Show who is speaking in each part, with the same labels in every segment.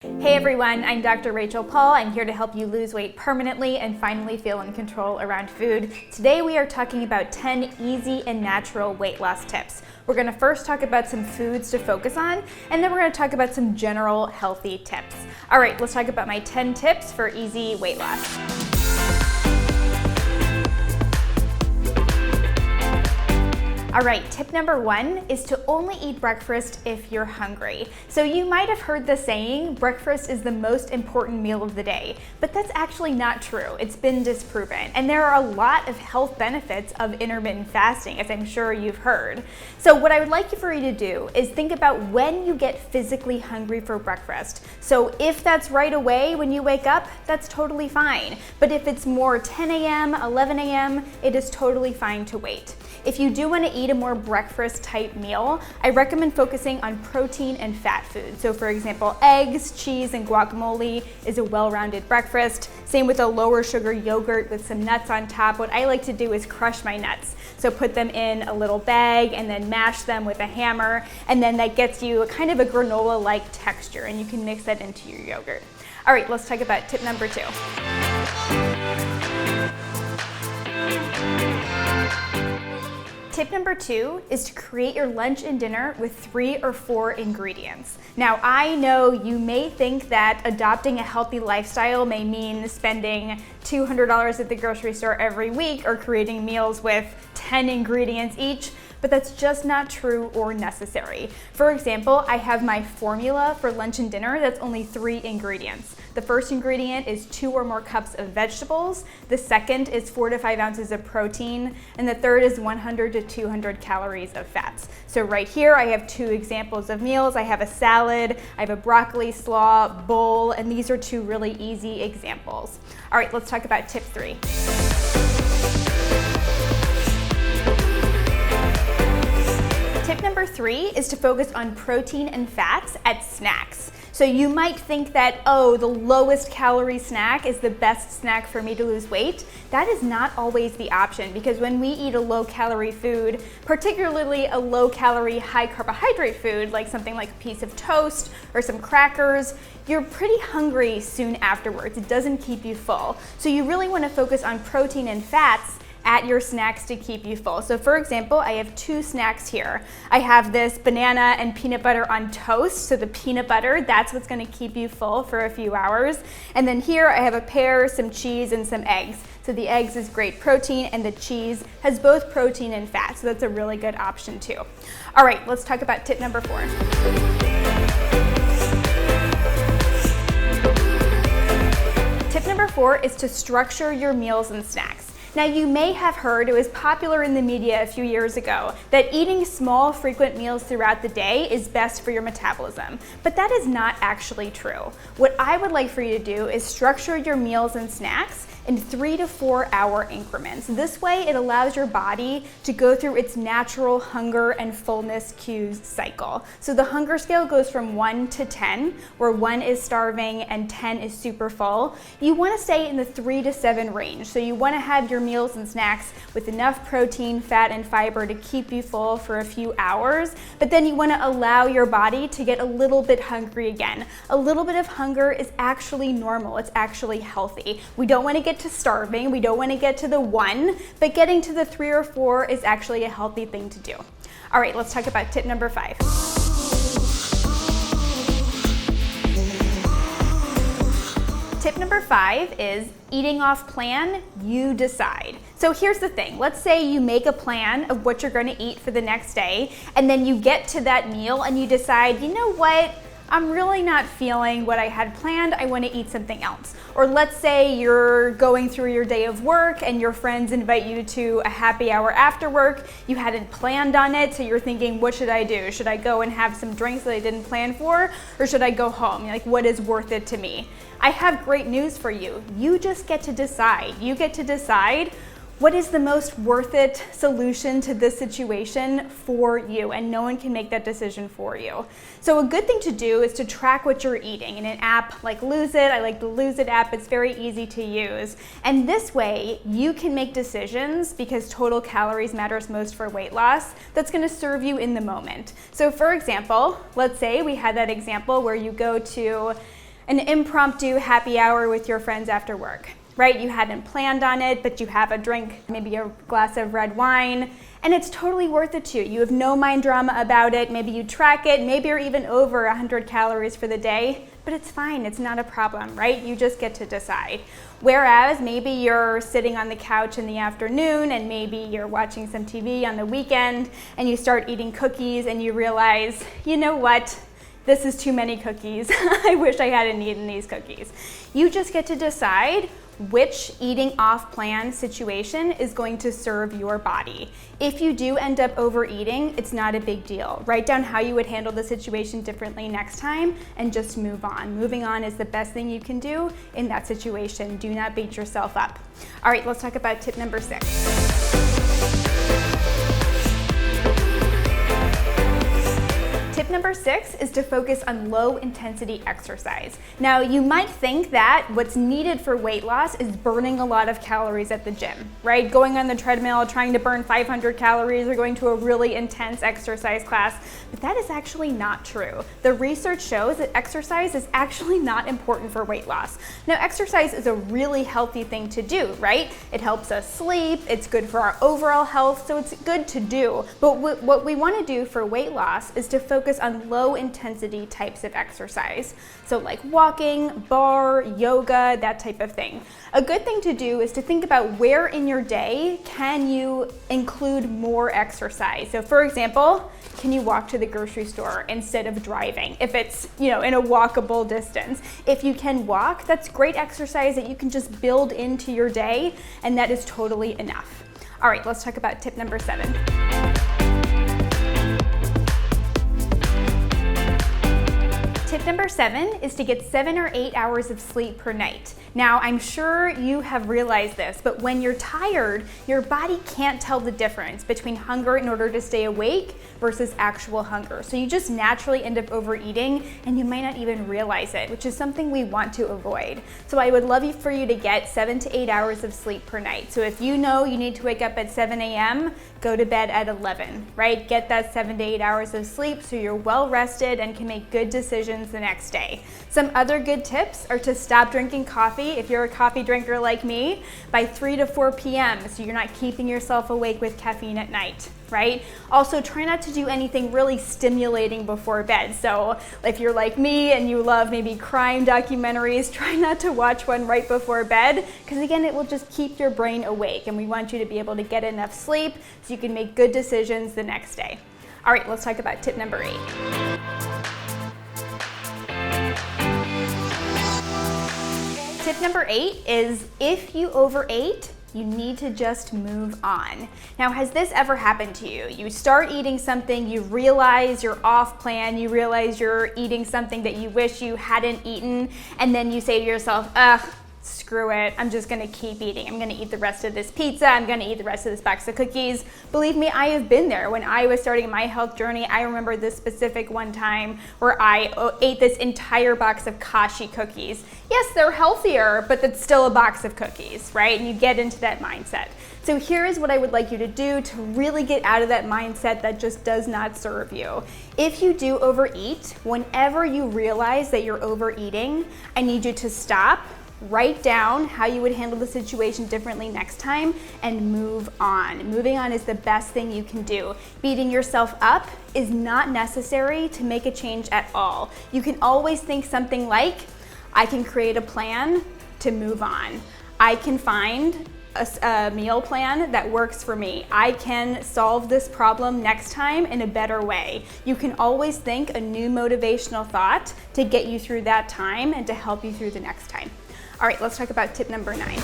Speaker 1: Hey everyone, I'm Dr. Rachel Paul. I'm here to help you lose weight permanently and finally feel in control around food. Today we are talking about 10 easy and natural weight loss tips. We're going to first talk about some foods to focus on, and then we're going to talk about some general healthy tips. All right, let's talk about my 10 tips for easy weight loss. All right, tip number 1 is to only eat breakfast if you're hungry. So you might have heard the saying, breakfast is the most important meal of the day, but that's actually not true. It's been disproven. And there are a lot of health benefits of intermittent fasting, as I'm sure you've heard. So what I would like for you to do is think about when you get physically hungry for breakfast. So if that's right away when you wake up, that's totally fine. But if it's more 10 a.m., 11 a.m., it is totally fine to wait. If you do want to eat a more breakfast type meal, I recommend focusing on protein and fat food. So for example, eggs, cheese, and guacamole is a well-rounded breakfast. Same with a lower sugar yogurt with some nuts on top. What I like to do is crush my nuts. So put them in a little bag and then mash them with a hammer, and then that gets you kind of a granola-like texture, and you can mix that into your yogurt. All right, let's talk about tip number 2. Tip number 2 is to create your lunch and dinner with 3 or 4 ingredients. Now, I know you may think that adopting a healthy lifestyle may mean spending $200 at the grocery store every week or creating meals with 10 ingredients each, but that's just not true or necessary. For example, I have my formula for lunch and dinner that's only 3 ingredients. The first ingredient is 2 or more cups of vegetables. The second is 4 to 5 ounces of protein. And the third is 100 to 200 calories of fats. So right here, I have 2 examples of meals. I have a salad, I have a broccoli slaw bowl, and these are 2 really easy examples. All right, let's talk about tip 3. Tip number 3 is to focus on protein and fats at snacks. So you might think that, oh, the lowest calorie snack is the best snack for me to lose weight. That is not always the option, because when we eat a low calorie food, particularly a low calorie, high carbohydrate food, like something like a piece of toast or some crackers, you're pretty hungry soon afterwards. It doesn't keep you full. So you really want to focus on protein and fats at your snacks to keep you full. So for example, I have 2 snacks here. I have this banana and peanut butter on toast. So the peanut butter, that's what's going to keep you full for a few hours. And then here I have a pear, some cheese, and some eggs. So the eggs is great protein, and the cheese has both protein and fat. So that's a really good option too. All right, let's talk about tip number 4. Tip number 4 is to structure your meals and snacks. Now, you may have heard, it was popular in the media a few years ago, that eating small, frequent meals throughout the day is best for your metabolism. But that is not actually true. What I would like for you to do is structure your meals and snacks in 3 to 4 hour increments. This way, it allows your body to go through its natural hunger and fullness cues cycle. So the hunger scale goes from 1 to 10, where 1 is starving and 10 is super full. You want to stay in the 3 to 7 range. So you want to have your meals and snacks with enough protein, fat, and fiber to keep you full for a few hours, but then you want to allow your body to get a little bit hungry again. A little bit of hunger is actually normal. It's actually healthy. We don't want to get to starving. We don't want to get to the 1, but getting to the 3 or 4 is actually a healthy thing to do. All right, let's talk about tip number 5. Tip number 5 is eating off plan, you decide. So here's the thing. Let's say you make a plan of what you're going to eat for the next day, and then you get to that meal and you decide, you know what? I'm really not feeling what I had planned. I want to eat something else. Or let's say you're going through your day of work and your friends invite you to a happy hour after work. You hadn't planned on it, so you're thinking, what should I do? Should I go and have some drinks that I didn't plan for? Or should I go home? Like, what is worth it to me? I have great news for you. You just get to decide. You get to decide what is the most worth it solution to this situation for you, and no one can make that decision for you. So a good thing to do is to track what you're eating in an app like Lose It. I like the Lose It app. It's very easy to use. And this way you can make decisions, because total calories matters most for weight loss, that's going to serve you in the moment. So for example, let's say we had that example where you go to an impromptu happy hour with your friends after work, right? You hadn't planned on it, but you have a drink, maybe a glass of red wine, and it's totally worth it to you. You have no mind drama about it. Maybe you track it, maybe you're even over 100 calories for the day, but it's fine, it's not a problem, right? You just get to decide. Whereas maybe you're sitting on the couch in the afternoon and maybe you're watching some TV on the weekend and you start eating cookies and you realize, you know what? This is too many cookies. I wish I hadn't eaten these cookies. You just get to decide which eating off plan situation is going to serve your body. If you do end up overeating, it's not a big deal. Write down how you would handle the situation differently next time and just move on. Moving on is the best thing you can do in that situation. Do not beat yourself up. All right, let's talk about tip number 6. Tip number 6 is to focus on low intensity exercise. Now, you might think that what's needed for weight loss is burning a lot of calories at the gym, right? Going on the treadmill, trying to burn 500 calories or going to a really intense exercise class, but that is actually not true. The research shows that exercise is actually not important for weight loss. Now, exercise is a really healthy thing to do, right? It helps us sleep, it's good for our overall health, so it's good to do. But what we want to do for weight loss is to focus on low intensity types of exercise. So like walking, bar, yoga, that type of thing. A good thing to do is to think about where in your day can you include more exercise. So for example, can you walk to the grocery store instead of driving if it's, in a walkable distance? If you can walk, that's great exercise that you can just build into your day, and that is totally enough. All right, let's talk about tip number 7. Tip number 7 is to get 7 or 8 hours of sleep per night. Now, I'm sure you have realized this, but when you're tired, your body can't tell the difference between hunger in order to stay awake versus actual hunger. So you just naturally end up overeating and you might not even realize it, which is something we want to avoid. So I would love for you to get 7 to 8 hours of sleep per night. So if you know you need to wake up at 7 a.m., go to bed at 11, right? Get that 7 to 8 hours of sleep so you're well rested and can make good decisions the next day. Some other good tips are to stop drinking coffee if you're a coffee drinker like me by 3 to 4 p.m. so you're not keeping yourself awake with caffeine at night, right? Also, try not to do anything really stimulating before bed. So if you're like me and you love maybe crime documentaries, try not to watch one right before bed, because again, it will just keep your brain awake, and we want you to be able to get enough sleep so you can make good decisions the next day. All right, let's talk about tip number 8. Tip number 8 is if you overate, you need to just move on. Now, has this ever happened to you? You start eating something, you realize you're off plan, you realize you're eating something that you wish you hadn't eaten, and then you say to yourself, ugh, screw it, I'm just gonna keep eating. I'm gonna eat the rest of this pizza, I'm gonna eat the rest of this box of cookies. Believe me, I have been there. When I was starting my health journey, I remember this specific one time where I ate this entire box of Kashi cookies. Yes, they're healthier, but it's still a box of cookies, right? And you get into that mindset. So here is what I would like you to do to really get out of that mindset that just does not serve you. If you do overeat, whenever you realize that you're overeating, I need you to stop, write down how you would handle the situation differently next time, and move on. Moving on is the best thing you can do. Beating yourself up is not necessary to make a change at all. You can always think something like, I can create a plan to move on. I can find a meal plan that works for me. I can solve this problem next time in a better way. You can always think a new motivational thought to get you through that time and to help you through the next time. All right, let's talk about tip number 9.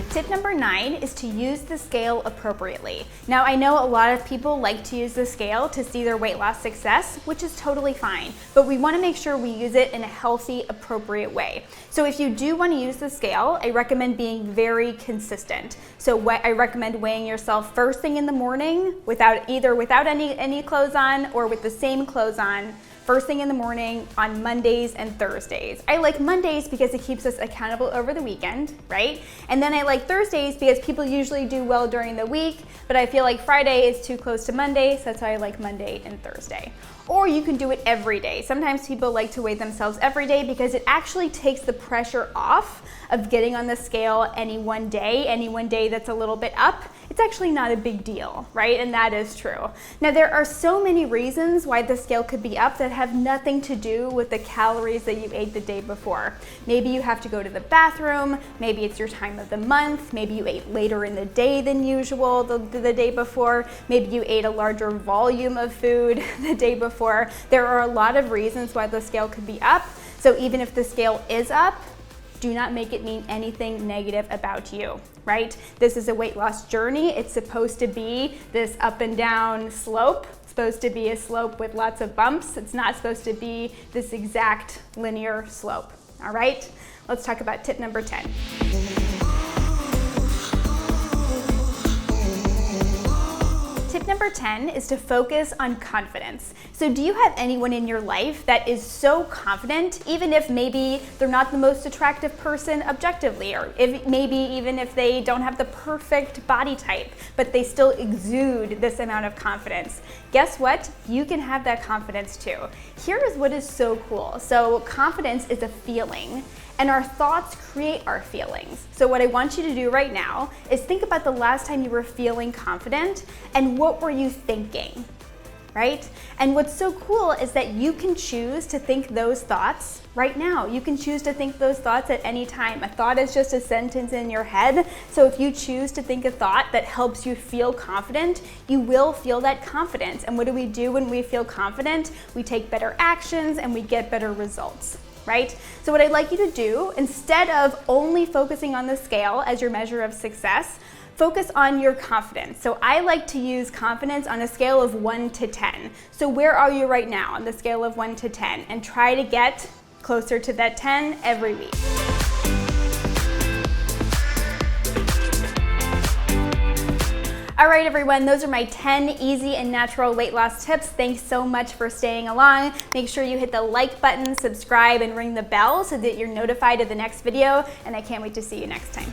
Speaker 1: Tip number 9 is to use the scale appropriately. Now, I know a lot of people like to use the scale to see their weight loss success, which is totally fine, but we want to make sure we use it in a healthy, appropriate way. So if you do want to use the scale, I recommend being very consistent. So I recommend weighing yourself first thing in the morning without any clothes on, or with the same clothes on first thing in the morning on Mondays and Thursdays. I like Mondays because it keeps us accountable over the weekend, right? And then I like Thursdays because people usually do well during the week, but I feel like Friday is too close to Monday, so that's why I like Monday and Thursday. Or you can do it every day. Sometimes people like to weigh themselves every day because it actually takes the pressure off of getting on the scale any one day that's a little bit up. It's actually not a big deal, right? And that is true. Now, there are so many reasons why the scale could be up that have nothing to do with the calories that you ate the day before. Maybe you have to go to the bathroom, maybe it's your time of the month, maybe you ate later in the day than usual the day before, maybe you ate a larger volume of food the day before. There are a lot of reasons why the scale could be up. So even if the scale is up, do not make it mean anything negative about you, right? This is a weight loss journey. It's supposed to be this up and down slope. It's supposed to be a slope with lots of bumps. It's not supposed to be this exact linear slope, all right? Let's talk about tip number 10. Tip number 10 is to focus on confidence. So do you have anyone in your life that is so confident, even if maybe they're not the most attractive person objectively, or maybe even if they don't have the perfect body type, but they still exude this amount of confidence? Guess what? You can have that confidence too. Here is what is so cool. So confidence is a feeling, and our thoughts create our feelings. So what I want you to do right now is think about the last time you were feeling confident and what were you thinking, right? And what's so cool is that you can choose to think those thoughts right now. You can choose to think those thoughts at any time. A thought is just a sentence in your head. So if you choose to think a thought that helps you feel confident, you will feel that confidence. And what do we do when we feel confident? We take better actions and we get better results, right? So what I'd like you to do, instead of only focusing on the scale as your measure of success, focus on your confidence. So I like to use confidence on a scale of 1 to 10. So where are you right now on the scale of 1 to 10? And try to get closer to that 10 every week. All right, everyone, those are my 10 easy and natural weight loss tips. Thanks so much for staying along. Make sure you hit the like button, subscribe, and ring the bell so that you're notified of the next video, and I can't wait to see you next time.